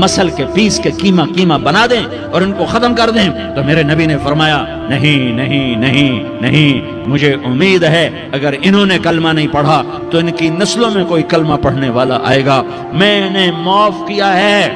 مسل کے پیس کے قیمہ قیمہ بنا دیں اور ان کو ختم کر دیں. تو میرے نبی نے فرمایا نہیں نہیں نہیں نہیں، مجھے امید ہے اگر انہوں نے کلمہ نہیں پڑھا تو ان کی نسلوں میں کوئی کلمہ پڑھنے والا آئے گا. میں نے معاف کیا ہے،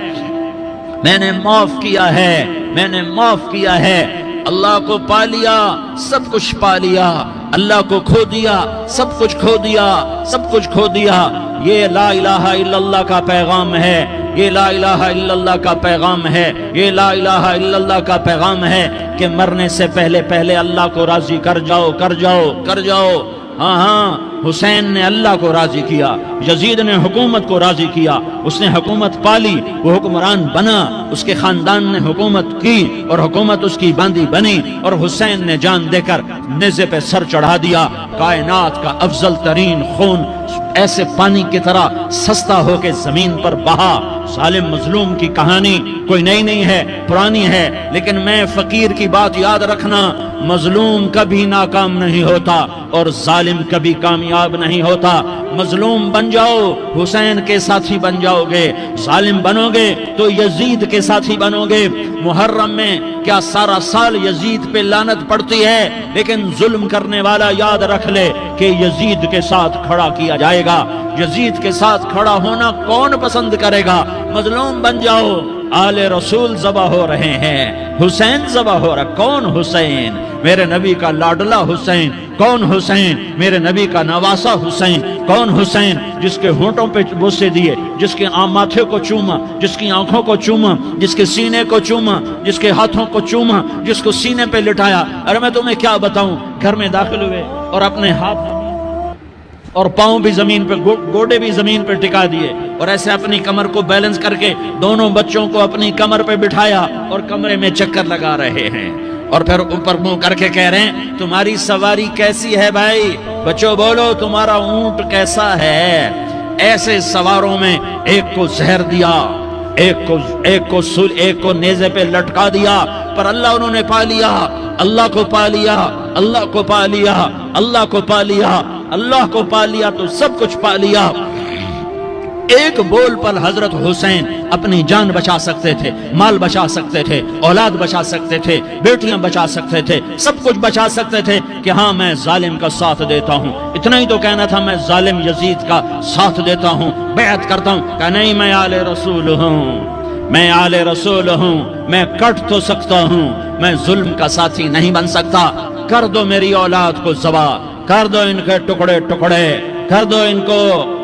میں نے معاف کیا ہے، میں نے معاف کیا ہے. اللہ کو پا لیا سب کچھ پا لیا، اللہ کو کھو دیا سب کچھ کھو دیا، سب کچھ کھو دیا. یہ لا الہ الا اللہ کا پیغام ہے، یہ لا الہ الا اللہ کا پیغام ہے، یہ لا الہ الا اللہ کا پیغام ہے کہ مرنے سے پہلے پہلے اللہ کو راضی کر جاؤ کر جاؤ کر جاؤ. ہاں ہاں، حسین نے اللہ کو راضی کیا، یزید نے حکومت کو راضی کیا، اس نے حکومت پالی، وہ حکمران بنا، اس کے خاندان نے حکومت کی اور حکومت اس کی باندھی بنی، اور حسین نے جان دے کر نیزے پہ سر چڑھا دیا. کائنات کا افضل ترین خون ایسے پانی کی طرح سستا ہو کے زمین پر بہا. ظالم مظلوم کی کہانی کوئی نئی نہیں ہے، پرانی ہے، لیکن میں فقیر کی بات یاد رکھنا، مظلوم کبھی ناکام نہیں ہوتا اور ظالم کبھی کامیاب نہیں ہوتا. مظلوم بن جاؤ حسین کے ساتھی بن جاؤ گے، ظالم بنو گے تو یزید کے ساتھی بنو گے. محرم میں کیا سارا سال یزید پہ لعنت پڑتی ہے، لیکن ظلم کرنے والا یاد رکھ لے کہ یزید کے ساتھ کھڑا کیا جائے گا. یزید کے ساتھ کھڑا ہونا کون پسند کرے گا؟ مظلوم بن جاؤ. آل رسول ذبح ہو رہے ہیں، حسین ذبح ہو رہا. کون حسین؟ میرے نبی کا لاڈلا حسین. کون حسین؟ میرے نبی کا نواسا حسین. کون حسین؟ جس کے ہونٹوں پہ بوسے دیے، جس کے ماتھے کو چوما، جس کی آنکھوں کو چوما، جس کے سینے کو چوما، جس کے ہاتھوں کو چوما، جس کو سینے پہ لٹایا. ارے میں تمہیں کیا بتاؤں، گھر میں داخل ہوئے اور اپنے ہاتھ اور پاؤں بھی زمین پہ، گوڑے بھی زمین پہ ٹکا دیے اور ایسے اپنی کمر کو بیلنس کر کے دونوں بچوں کو اپنی کمر پہ بٹھایا اور کمرے میں چکر لگا رہے ہیں. اور پھر اوپر منہ کر کے کہہ رہے ہیں تمہاری سواری کیسی ہے بھائی؟ بچوں بولو تمہارا اونٹ کیسا ہے؟ ایسے سواروں میں ایک کو زہر دیا، ایک کو نیزے پہ لٹکا دیا، پر اللہ انہوں نے پا لیا، اللہ کو پا لیا، اللہ کو پا لیا، اللہ کو پا لیا، اللہ کو پا لیا تو سب کچھ پا لیا. ایک بول پر حضرت حسین اپنی جان بچا سکتے تھے، مال بچا سکتے تھے، اولاد بچا سکتے تھے، بیٹیاں بچا سکتے تھے، سب کچھ بچا سکتے تھے کہ ہاں میں ظالم کا ساتھ دیتا ہوں. اتنا ہی تو کہنا تھا میں ظالم یزید کا ساتھ دیتا ہوں، بیعت کرتا ہوں. کہ نہیں، میں آل رسول ہوں، میں آل رسول ہوں، میں کٹ تو سکتا ہوں، میں ظلم کا ساتھی نہیں بن سکتا. کر دو میری اولاد کو ذبح، کر دو ان کے ٹکڑے ٹکڑے، کر دو ان کو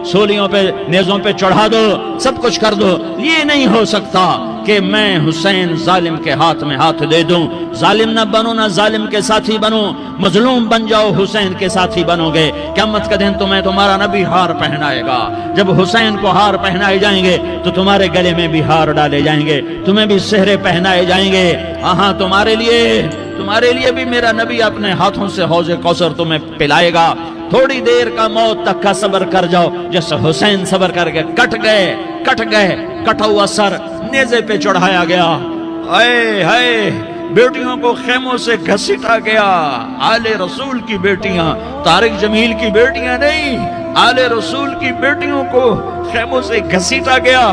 سولیوں پہ نیزوں پہ چڑھا دو، سب کچھ کر دو. یہ نہیں ہو سکتا کہ میں حسین ظالم کے ہاتھ میں ہاتھ دے دوں. ظالم نہ بنو، نہ ظالم کے ساتھی بنو. مظلوم بن جاؤ، حسین کے ساتھی بنو گے. قیامت کا دن تمہیں تمہارا نبی ہار پہنائے گا. جب حسین کو ہار پہنائے جائیں گے تو تمہارے گلے میں بھی ہار ڈالے جائیں گے، تمہیں بھی سہرے پہنائے جائیں گے. ہاں تمہارے لیے بھی میرا نبی اپنے ہاتھوں سے حوض کوثر تمہیں پلائے گا. تھوڑی دیر کا موت تک کا صبر کر جاؤ، جیسے حسین صبر کر کے کٹ گئے، کٹا ہوا سر نیزے پہ چڑھایا گیا. ہائے بیٹیوں کو خیموں سے گھسیٹا گیا. آل رسول کی بیٹیاں، طارق جمیل کی بیٹیاں نہیں، آل رسول کی بیٹیوں کو خیموں سے گھسیٹا گیا.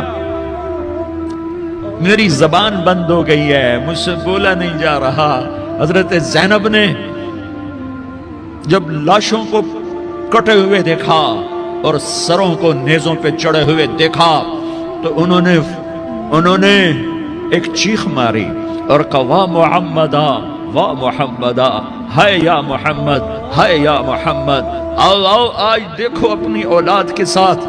میری زبان بند ہو گئی ہے، مجھ سے بولا نہیں جا رہا. حضرت زینب نے جب لاشوں کو کٹے ہوئے دیکھا اور سروں کو نیزوں پہ چڑھے ہوئے دیکھا تو انہوں نے ایک چیخ ماری اور کہا واہ محمدہ، واہ محمدہ، ہائے یا محمد، ہائے یا محمد. آؤ آج دیکھو اپنی اولاد کے ساتھ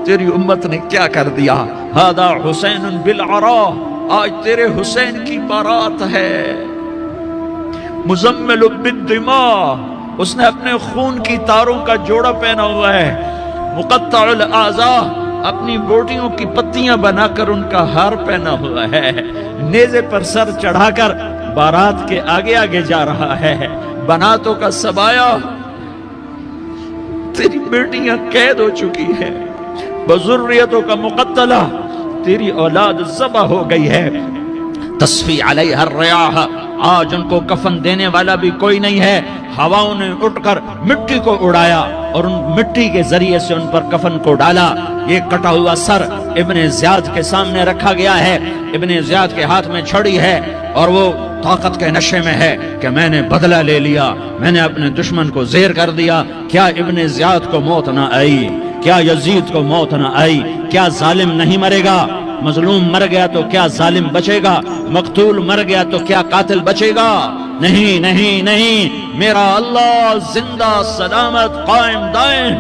تیری امت نے کیا کر دیا. ہذا حسین بالعراء، آج تیرے حسین کی بارات ہے. مزمل بالدماء، اس نے اپنے خون کی تاروں کا جوڑا پہنا ہوا ہے. مقطع الاعضاء، اپنی بوٹیوں کی پتیاں بنا کر ان کا ہار پہنا ہوا ہے. نیزے پر سر چڑھا کر بارات کے آگے آگے جا رہا ہے. بناتوں کا سبایا، تیری بیٹیاں قید ہو چکی ہیں. بذریتوں کا مقتلہ، تیری اولاد ذبح ہو گئی ہے. تصفی علیہ الریاح، آج ان کو کفن دینے والا بھی کوئی نہیں ہے. ہواؤں نے اٹھ کر مٹی کو اڑایا. اور ان مٹی کے ذریعے سے ان پر کفن کو ڈالا۔ یہ کٹا ہوا سر ابن زیاد کے سامنے رکھا گیا ہے، ابن زیاد کے ہاتھ میں چھڑی ہے اور وہ طاقت کے نشے میں ہے کہ میں نے بدلہ لے لیا، میں نے اپنے دشمن کو زیر کر دیا۔ کیا ابن زیاد کو موت نہ آئی؟ کیا یزید کو موت نہ آئی؟ کیا ظالم نہیں مرے گا؟ مظلوم مر گیا تو کیا ظالم بچے گا؟ مقتول مر گیا تو کیا قاتل بچے گا؟ نہیں نہیں نہیں، میرا اللہ زندہ سلامت قائم دائم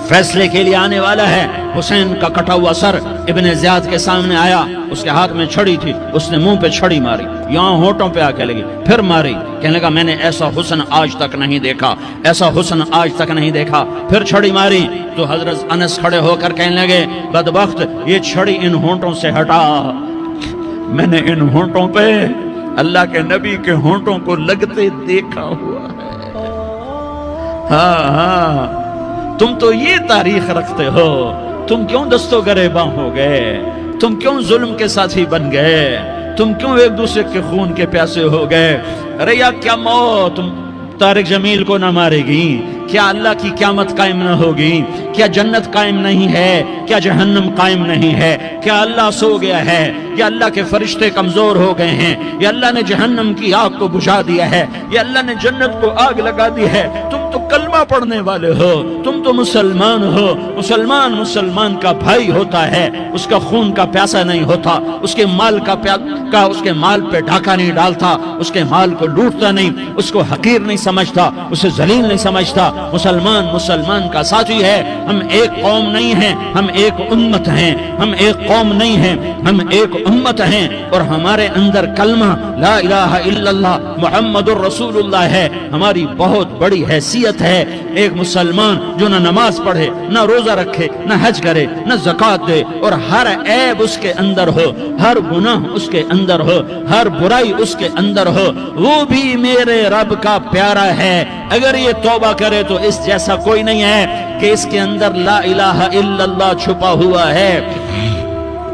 فیصلے کے لیے آنے والا ہے۔ حسین کا کٹا ہوا سر ابن زیاد کے سامنے آیا، اس کے ہاتھ میں چھڑی تھی، اس نے منہ پہ چھڑی ماری، یہاں ہونٹوں پہ آ کے لگی، پھر ماری، کہنے لگا میں نے ایسا حسن آج تک نہیں دیکھا، ایسا حسن آج تک نہیں دیکھا، پھر چھڑی ماری تو حضرت انس کھڑے ہو کر کہنے لگے بدبخت یہ چھڑی ان ہونٹوں سے ہٹا، میں نے ان ہونٹوں پہ اللہ کے نبی کے ہونٹوں کو لگتے دیکھا ہوا ہے۔ ہاں ہاں، تم تو یہ تاریخ رکھتے ہو، تم کیوں دستوں گریباں ہو گئے؟ تم کیوں ظلم کے ساتھی بن گئے؟ تم کیوں ایک دوسرے کے خون کے پیاسے ہو گئے؟ ارے یا کیا موت طارق جمیل کو نہ مارے گی؟ کیا اللہ کی قیامت قائم نہ ہوگی؟ کیا جنت قائم نہیں ہے؟ کیا جہنم قائم نہیں ہے؟ کیا اللہ سو گیا ہے؟ یا اللہ کے فرشتے کمزور ہو گئے ہیں؟ یا اللہ نے جہنم کی آگ کو بجھا دیا ہے؟ یا اللہ نے جنت کو آگ لگا دی ہے؟ تم تو کلمہ پڑھنے والے ہو، تم تو مسلمان ہو۔ مسلمان مسلمان کا بھائی ہوتا ہے، اس کا خون کا پیاسا نہیں ہوتا، اس کے مال اس کے مال پہ ڈھاکہ نہیں ڈالتا، اس کے مال کو لوٹتا نہیں، اس کو حقیر نہیں سمجھتا، اسے ذلیل نہیں سمجھتا۔ مسلمان مسلمان کا ساتھی ہے۔ ہم ایک قوم نہیں ہیں، ہم ایک امت ہیں، ہم ایک قوم نہیں ہیں، ہم ایک امت ہیں، اور ہمارے اندر کلمہ لا الہ الا اللہ محمد الرسول اللہ ہے، ہماری بہت بڑی حیثیت ہے۔ ایک مسلمان جو نہ نماز پڑھے، نہ روزہ رکھے، نہ حج کرے، نہ زکوٰۃ دے، اور ہر عیب اس کے اندر ہو، ہر گناہ اس کے اندر ہو، ہر برائی اس کے اندر ہو، وہ بھی میرے رب کا پیارا ہے۔ اگر یہ توبہ کرے تو اس جیسا کوئی نہیں ہے کہ اس کے اندر لا الہ الا اللہ چھپا ہوا ہے۔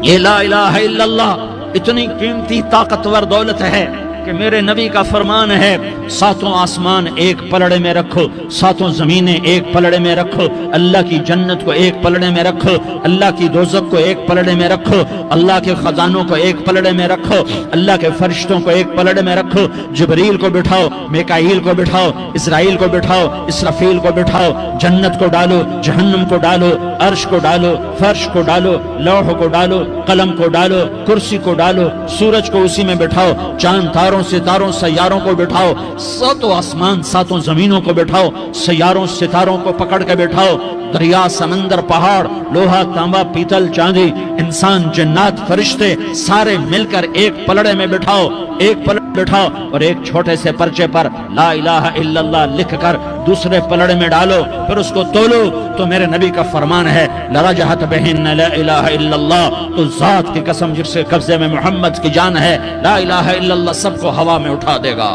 یہ لا الہ الا اللہ اتنی قیمتی طاقتور دولت ہے کہ میرے نبی کا فرمان ہے ساتوں آسمان ایک پلڑے میں رکھو، ساتوں زمینیں ایک پلڑے میں رکھو، اللہ کی جنت کو ایک پلڑے میں رکھو، اللہ کی دوزخ کو ایک پلڑے میں رکھو، اللہ کے خزانوں کو ایک پلڑے میں رکھو، اللہ کے فرشتوں کو ایک پلڑے میں رکھو، جبریل کو بٹھاؤ، میکائیل کو بٹھاؤ، اسرائیل کو بٹھاؤ، اسرافیل کو بٹھاؤ، جنت کو ڈالو، جہنم کو ڈالو، عرش کو ڈالو، فرش کو ڈالو، لوح کو ڈالو، قلم کو ڈالو، کرسی کو ڈالو، سورج کو اسی میں بٹھاؤ، چاند تاروں ستاروں سیاروں کو بٹھاؤ، ساتوں آسمان ساتوں زمینوں کو بٹھاؤ، سیاروں ستاروں کو پکڑ کے بٹھاؤ، دریا سمندر پہاڑ لوہا تانبا پیتل چاندی انسان جنات فرشتے سارے مل کر ایک پلڑے میں بٹھاؤ، ایک پلڑے بٹھاؤ، اور ایک چھوٹے سے پرچے پر لا الہ الا اللہ لکھ کر دوسرے پلڑے میں ڈالو، پھر اس کو تولو تو میرے نبی کا فرمان ہے لرجحت بہن لا الہ الا اللہ، تو ذات کی قسم جس کے قبضے میں محمد کی جان ہے لا الہ الا اللہ سب کو ہوا میں اٹھا دے گا۔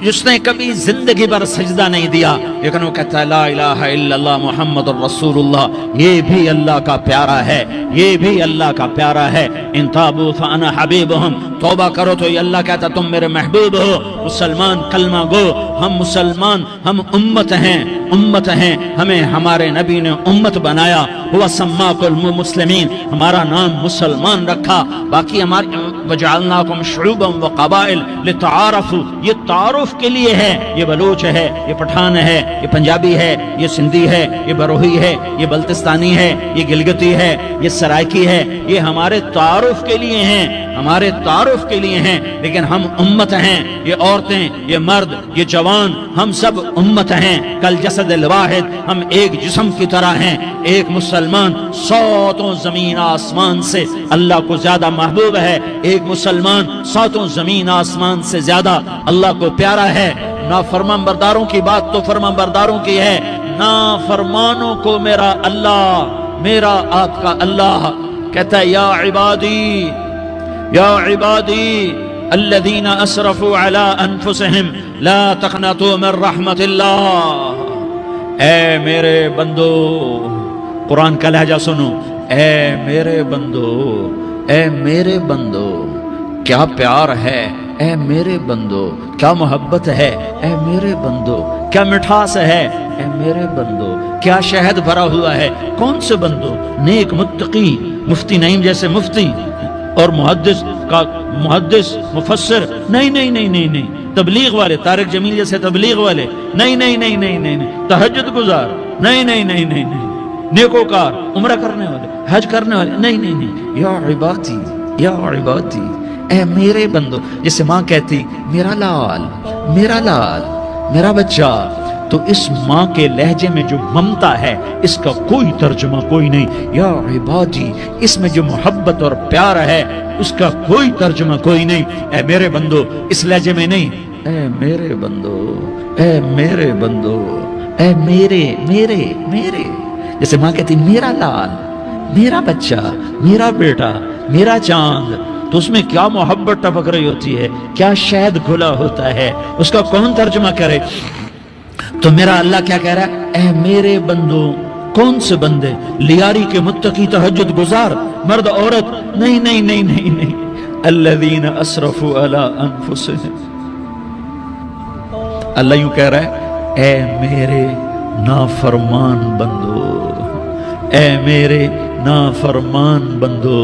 جس نے کبھی زندگی بھر سجدہ نہیں دیا لیکن وہ کہتا ہے لا الہ الا اللہ محمد الرسول اللہ، یہ بھی اللہ کا پیارا ہے، یہ بھی اللہ کا پیارا ہے۔ ان تابوا فانا حبیبہم، توبہ کرو تو یہ اللہ کہتا تم میرے محبوب ہو۔ مسلمان کلمہ گو، ہم مسلمان، ہم امت ہیں، امت ہیں، ہمیں ہمارے نبی نے امت بنایا، ہوا سماکم المسلمین، ہمارا نام مسلمان رکھا، باقی ہماری وجعلناکم شعوبا وقبائل لتعارفوا، یہ تعارف کے لیے ہے، یہ بلوچ ہے، یہ پٹھان ہے، یہ پنجابی ہے، یہ سندھی ہے، یہ بروہی ہے، یہ بلتستانی ہے، یہ گلگتی ہے، یہ سرائکی ہے، یہ ہمارے تعارف کے لیے ہیں، ہمارے تعارف کے لیے ہیں، لیکن ہم امت ہیں، یہ عورتیں، یہ مرد، یہ جوان، ہم سب امت ہیں، کل جسد الواحد، ہم ایک جسم کی طرح ہیں۔ ایک مسلمان ساتوں زمین آسمان سے اللہ کو زیادہ محبوب ہے، ایک مسلمان ساتوں زمین آسمان سے زیادہ اللہ کو پیارا ہے۔ نافرمان برداروں کی بات تو فرمان برداروں کی ہے، نافرمانوں کو میرا اللہ، میرا آپ کا اللہ کہتا ہے یا عبادی، یا عبادی الذین اسرفوا علی انفسہم لا تقنطوا من رحمت اللہ، اے میرے بندو، قرآن کا لہجہ سنو، اے میرے بندو، اے میرے بندو، کیا پیار ہے، اے میرے بندو، کیا محبت ہے، اے میرے بندو، کیا مٹھاس ہے، اے میرے بندو کیا شہد بھرا ہوا ہے۔ کون سے بندو؟ نیک متقی، مفتی نعیم جیسے مفتی اور محدث مفسر، نہیں نہیں نہیں نہیں نہیں، تبلیغ والے طارق جمیل جیسے تبلیغ والے، نہیں نہیں نہیں نہیں نہیں، تہجد گزار، نہیں نہیں نہیں نہیں نہیں، نیکوکار، عمرہ کرنے والے، حج کرنے والے، نہیں نہیں نہیں، یا عبادی یا عبادی، اے میرے بندو، جسے ماں کہتی میرا لال میرا لال میرا بچہ، تو اس ماں کے لہجے میں جو ممتا ہے اس کا کوئی ترجمہ کوئی نہیں، یا عبادی، اس میں جو محبت اور پیار ہے اس کا کوئی ترجمہ کوئی نہیں، اے میرے بندو، اس لہجے میں نہیں، اے میرے بندو اے میرے بندو اے میرے میرے میرے، جیسے ماں کہتی میرا لال میرا بچہ میرا بیٹا میرا چاند، تو اس میں کیا محبت ٹپک رہی ہوتی ہے، کیا شہد گھلا ہوتا ہے، اس کا کون ترجمہ کرے؟ تو میرا اللہ کیا کہہ رہا ہے، اے میرے بندو، کون سے بندے؟ لیاری کے متقی، تہجد گزار، مرد عورت، نہیں نہیں نہیں نہیں نہیں، الذین اسرفوا علی انفسہم، اللہ یوں کہہ رہا ہے، اے میرے نافرمان بندو، اے میرے نافرمان بندو،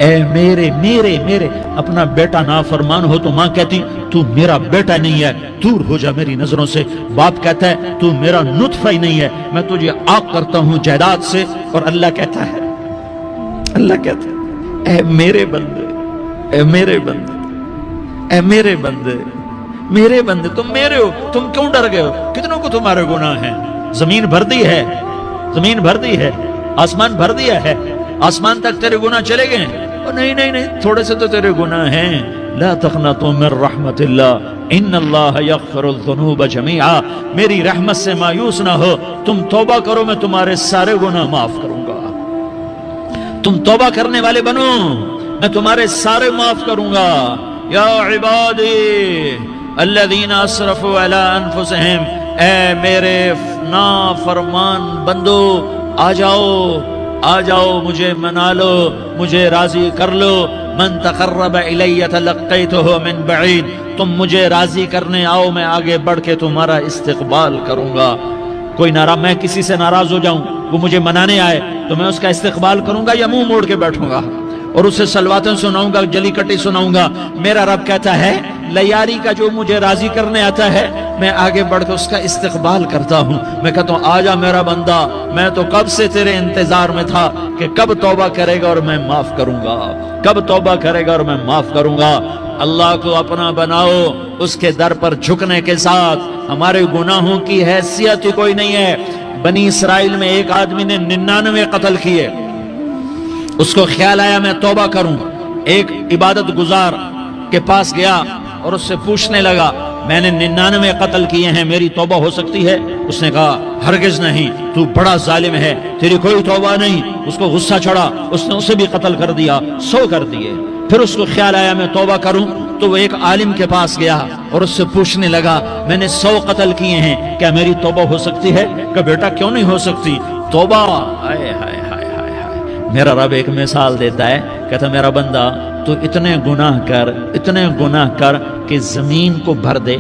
اے میرے میرے میرے، اپنا بیٹا نافرمان ہو تو ماں کہتی تو میرا بیٹا نہیں ہے، دور ہو جا میری نظروں سے، باپ کہتا ہے تو میرا نطفہ ہی نہیں ہے، میں تجھے آگ کرتا ہوں جائیداد سے، اور اللہ کہتا ہے اے میرے بندے اے میرے بندے اے میرے بندے میرے بندے، تم میرے ہو، تم کیوں ڈر گئے ہو؟ کتنوں کو تمہارے گناہ ہیں؟ زمین بھر دی ہے، زمین بھر دی ہے، آسمان بھر دیا ہے، آسمان تک تیرے گناہ چلے گئے ہیں؟ نہیں نہیں نہیں، تھوڑے سے تو تیرے گناہ ہیں، لا تقنطوا من رحمت اللہ ان اللہ یغفر الذنوب جميعا، میری رحمت سے مایوس نہ ہو، تم توبہ کرو میں تمہارے سارے گناہ معاف کروں گا، تم توبہ کرنے والے بنو میں تمہارے سارے معاف کروں گا، یا عبادی الذین اسرفوا علی انفسہم، اے میرے نافرمان بندو، آ جاؤ مجھے منا لو، مجھے راضی کر لو، من تقرب الی تلقیتہ من بعید، تم مجھے راضی کرنے آؤ، میں آگے بڑھ کے تمہارا استقبال کروں گا، کوئی میں کسی سے ناراض ہو جاؤں، وہ مجھے منانے آئے تو میں اس کا استقبال کروں گا یا منہ موڑ کے بیٹھوں گا اور اسے صلواتیں سناؤں گا، جلی کٹی سناؤں گا؟ میرا رب کہتا ہے لیاری کا جو مجھے راضی کرنے آتا ہے میں آگے بڑھ کے اس کا استقبال کرتا ہوں، میں کہتا ہوں آجا میرا بندہ، میں تو کب سے تیرے انتظار میں تھا کہ کب توبہ کرے گا اور میں معاف کروں گا، کب توبہ کرے گا اور میں معاف کروں گا۔ اللہ کو اپنا بناؤ، اس کے در پر جھکنے کے ساتھ، ہمارے گناہوں کی حیثیت ہی کوئی نہیں ہے۔ بنی اسرائیل میں ایک آدمی نے 99 قتل کیے، اس کو خیال آیا میں توبہ کروں، ایک عبادت گزار کے پاس گیا اور اس سے پوچھنے لگا میں نے 99 قتل کیے ہیں، میری توبہ ہو سکتی ہے؟ اس نے کہا ہرگز نہیں، تو بڑا ظالم ہے، تیری کوئی توبہ نہیں۔ اس کو غصہ چڑھا، اس نے اسے بھی قتل کر دیا، 100 کر دیے۔ پھر اس کو خیال آیا میں توبہ کروں، تو وہ ایک عالم کے پاس گیا اور اس سے پوچھنے لگا میں نے 100 قتل کیے ہیں، کیا میری توبہ ہو سکتی ہے؟ کہ بیٹا کیوں نہیں ہو سکتی توبہ؟ آئے ہائے ہائے ہائے ہائے، میرا رب ایک مثال دیتا ہے، کہتا میرا بندہ تو اتنے گناہ کر کہ زمین کو بھر دے،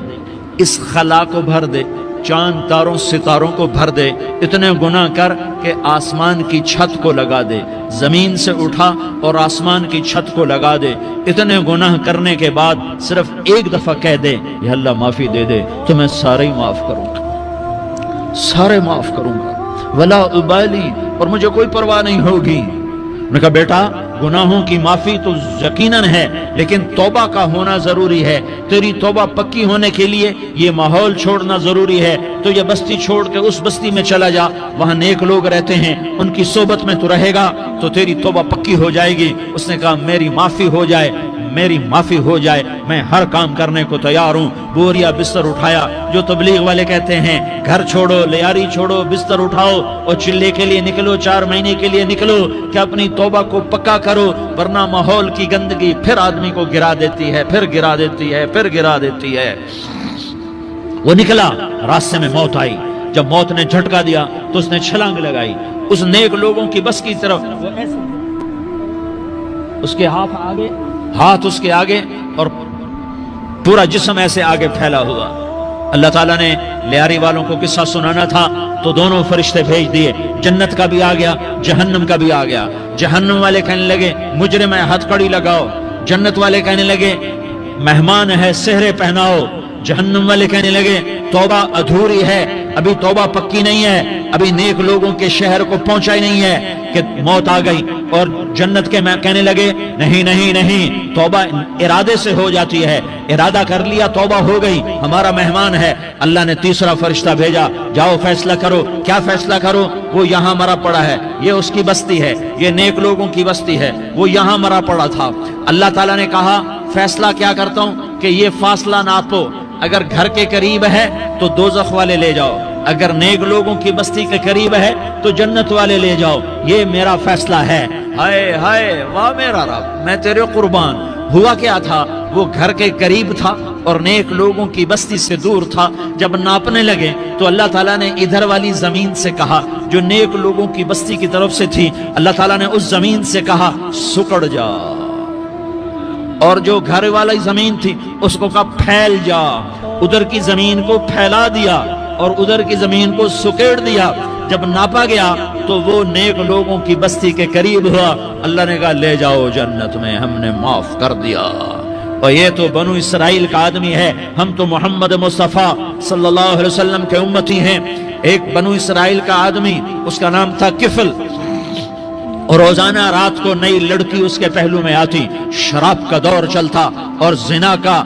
اس خلا کو بھر دے، چاند تاروں ستاروں کو بھر دے، اتنے گناہ کر کہ آسمان کی چھت کو لگا دے، زمین سے اٹھا اور آسمان کی چھت کو لگا دے، اتنے گناہ کرنے کے بعد صرف ایک دفعہ کہہ دے یا اللہ معافی دے دے، تو میں سارے ہی معاف کروں گا، سارے معاف کروں گا، ولا ابالی، اور مجھے کوئی پرواہ نہیں ہوگی۔ میں نے کہا بیٹا گناہوں کی معافی تو یقیناً ہے، لیکن توبہ کا ہونا ضروری ہے، تیری توبہ پکی ہونے کے لیے یہ ماحول چھوڑنا ضروری ہے، تو یہ بستی چھوڑ کے اس بستی میں چلا جا، وہاں نیک لوگ رہتے ہیں، ان کی صحبت میں تو رہے گا تو تیری توبہ پکی ہو جائے گی۔ اس نے کہا میری معافی ہو جائے، میری معافی ہو جائے، میں ہر کام کرنے کو تیار ہوں۔ بوریا بستر اٹھایا، جو تبلیغ والے کہتے ہیں گھر چھوڑو، لیاری چھوڑو، بستر اٹھاؤ اور چلے کے لیے نکلو، 4 مہینے کے لیے نکلو کہ اپنی توبہ کو پکا کرو، ورنہ ماحول کی گندگی پھر آدمی کو گرا دیتی ہے، پھر گرا دیتی ہے، پھر گرا دیتی ہے۔ وہ نکلا، راستے میں موت آئی، جب موت نے جھٹکا دیا تو اس نے چھلانگ لگائی اس نیک لوگوں کی بس کی طرف، وہ ایسے اس کے ہاتھ اس کے آگے اور پورا جسم ایسے آگے پھیلا ہوا، اللہ تعالیٰ نے لیاری والوں کو قصہ سنانا تھا تو دونوں فرشتے بھیج دیے، جنت کا بھی آ گیا، جہنم کا بھی آ گیا۔ جہنم والے کہنے لگے مجرم ہے ہتھ کڑی لگاؤ، جنت والے کہنے لگے مہمان ہے سہرے پہناؤ، جہنم والے کہنے لگے توبہ ادھوری ہے، ابھی توبہ پکی نہیں ہے، ابھی نیک لوگوں کے شہر کو پہنچا ہی نہیں ہے کہ موت آ گئی۔ اور جنت کے میں کہنے لگے نہیں نہیں نہیں، توبہ ارادے سے ہو جاتی ہے، ارادہ کر لیا توبہ ہو گئی، ہمارا مہمان ہے۔ اللہ نے تیسرا فرشتہ بھیجا، جاؤ فیصلہ کرو۔ کیا فیصلہ کرو؟ وہ یہاں مرا پڑا ہے، یہ اس کی بستی ہے، یہ نیک لوگوں کی بستی ہے، وہ یہاں مرا پڑا تھا۔ اللہ تعالیٰ نے کہا فیصلہ کیا کرتا ہوں کہ یہ فاصلہ ناپو، اگر گھر کے قریب ہے تو دوزخ والے لے جاؤ، اگر نیک لوگوں کی بستی کے قریب ہے تو جنت والے لے جاؤ، یہ میرا فیصلہ ہے۔ ہائے ہائے واہ میرا رب، میں تیرے قربان۔ ہوا کیا تھا؟ وہ گھر کے قریب تھا اور نیک لوگوں کی بستی سے دور تھا۔ جب ناپنے لگے تو اللہ تعالیٰ نے ادھر والی زمین سے کہا جو نیک لوگوں کی بستی کی طرف سے تھی، اللہ تعالیٰ نے اس زمین سے کہا سکڑ جا، اور جو گھر والی زمین تھی اس کو کہا پھیل جا، ادھر کی زمین کو پھیلا دیا اور ادھر کی زمین کو سکیڑ دیا۔ جب ناپا گیا تو وہ نیک لوگوں کی بستی کے قریب ہوا، اللہ نے کہا لے جاؤ جنت میں، ہم نے معاف کر دیا۔ اور یہ تو بنو اسرائیل کا آدمی ہے، ہم تو محمد مصطفیٰ صلی اللہ علیہ وسلم کے امتی ہیں۔ ایک بنو اسرائیل کا آدمی، اس کا نام تھا کفل، اور روزانہ رات کو نئی لڑکی اس کے پہلو میں آتی، شراب کا دور چلتا اور زنا کا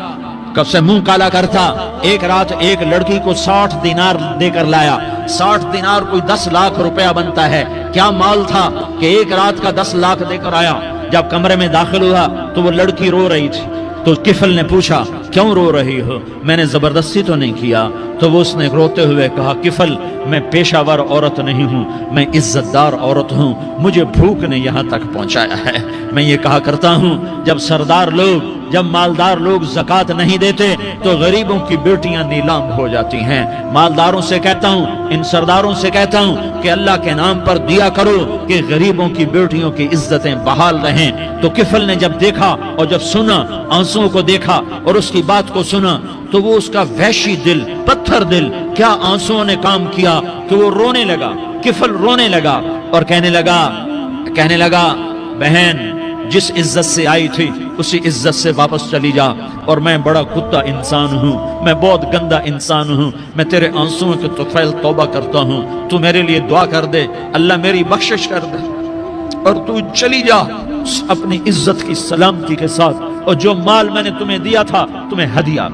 سے منہ کالا کرتا۔ ایک رات ایک لڑکی کو 60 دینار دے کر لایا، 60 دینار کوئی 10 لاکھ روپیہ بنتا ہے۔ کیا مال تھا کہ ایک رات کا 10 لاکھ دے کر آیا۔ جب کمرے میں داخل ہوا تو وہ لڑکی رو رہی تھی، تو کفل نے پوچھا کیوں رو رہی ہو؟ میں نے زبردستی تو نہیں کیا۔ تو وہ اس نے روتے ہوئے کہا کفل میں پیشہ ور عورت نہیں ہوں، میں عزت دار عورت ہوں، مجھے بھوک نے یہاں تک پہنچایا ہے۔ میں یہ کہا کرتا ہوں جب سردار لوگ، جب مالدار لوگ زکوٰۃ نہیں دیتے تو غریبوں کی بیٹیاں نیلام ہو جاتی ہیں۔ مالداروں سے کہتا ہوں، ان سرداروں سے کہتا ہوں کہ اللہ کے نام پر دیا کرو کہ غریبوں کی بیٹیوں کی عزتیں بحال رہیں۔ تو کفل نے جب دیکھا اور جب سنا، آنسوؤں کو دیکھا اور اس کی بات کو سنا، تو وہ اس کا وحشی دل، پتھر دل، کیا آنسوؤں نے کام کیا کہ وہ رونے لگا۔ کفل رونے لگا اور کہنے لگا بہن جس عزت سے آئی تھی اسی عزت سے واپس چلی جا، اور میں بڑا کتا انسان ہوں، میں بہت گندا انسان ہوں، میں تیرے آنسوؤں کے طفیل توبہ کرتا ہوں، تو میرے لیے دعا کر دے، اللہ میری بخشش کر دے، اور تو چلی جا اپنی عزت کی سلامتی کے ساتھ، اور جو مال میں نے تمہیں دیا تھا تمہیں ہدیہ۔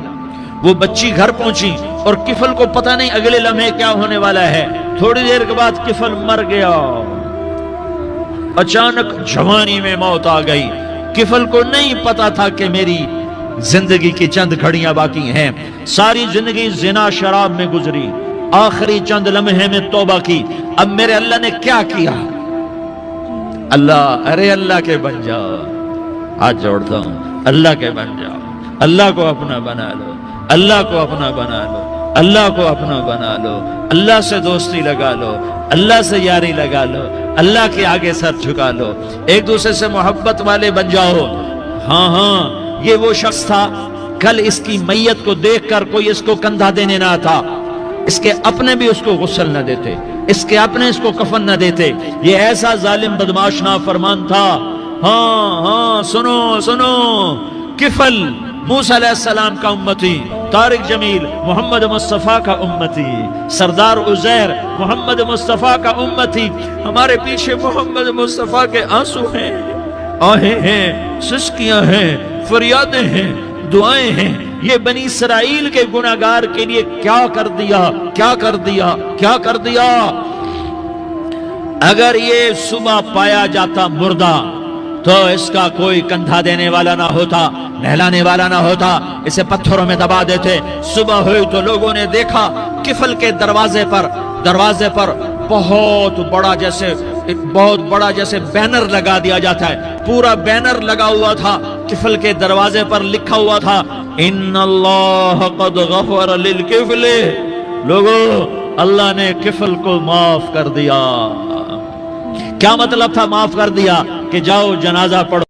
وہ بچی گھر پہنچی اور کفل کو پتہ نہیں اگلے لمحے کیا ہونے والا ہے۔ تھوڑی دیر کے بعد کفل مر گیا، اچانک جوانی میں موت آ گئی۔ کفل کو نہیں پتا تھا کہ میری زندگی کی چند گھڑیاں باقی ہیں۔ ساری زندگی زنا شراب میں گزری، آخری چند لمحے میں توبہ کی۔ اب میرے اللہ نے کیا کیا؟ اللہ، ارے اللہ کے بن جاؤ، ہاتھ جوڑتا ہوں، اللہ کے بن جاؤ، اللہ کو اپنا بنا لو، اللہ کو اپنا بنا لو، اللہ کو اپنا بنا لو، اللہ سے دوستی لگا لو، اللہ سے یاری لگا لو، اللہ کے آگے سر جھکا لو، ایک دوسرے سے محبت والے بن جاؤ۔ ہاں یہ وہ شخص تھا، کل اس کی میت کو دیکھ کر کوئی اس کو کندھا دینے نہ آتا، اس کے اپنے بھی اس کو غسل نہ دیتے، اس کے اپنے اس کو کفن نہ دیتے۔ یہ ایسا ظالم بدماش نافرمان تھا۔ ہاں سنو، کفل موسیٰ علیہ السلام کا امتی، طارق جمیل محمد مصطفیٰ کا امتی، سردار عزیر محمد مصطفیٰ کا امتی۔ ہمارے پیچھے محمد مصطفیٰ کے آنسو ہیں، آہیں ہیں، سسکیاں ہیں، فریادیں ہیں، دعائیں ہیں۔ یہ بنی اسرائیل کے گناہگار کے لیے کیا کر دیا۔ اگر یہ صبح پایا جاتا مردہ تو اس کا کوئی کندھا دینے والا نہ ہوتا، نہلانے والا نہ ہوتا، اسے پتھروں میں دبا دیتے۔ صبح ہوئی تو لوگوں نے دیکھا کفل کے دروازے پر بہت بڑا جیسے بینر لگا دیا جاتا ہے، پورا بینر لگا ہوا تھا، کفل کے دروازے پر لکھا ہوا تھا ان اللہ قد غفر للکفل۔ لوگوں، اللہ نے کفل کو معاف کر دیا۔ کیا مطلب تھا معاف کر دیا؟ کہ جاؤ جنازہ پڑھو۔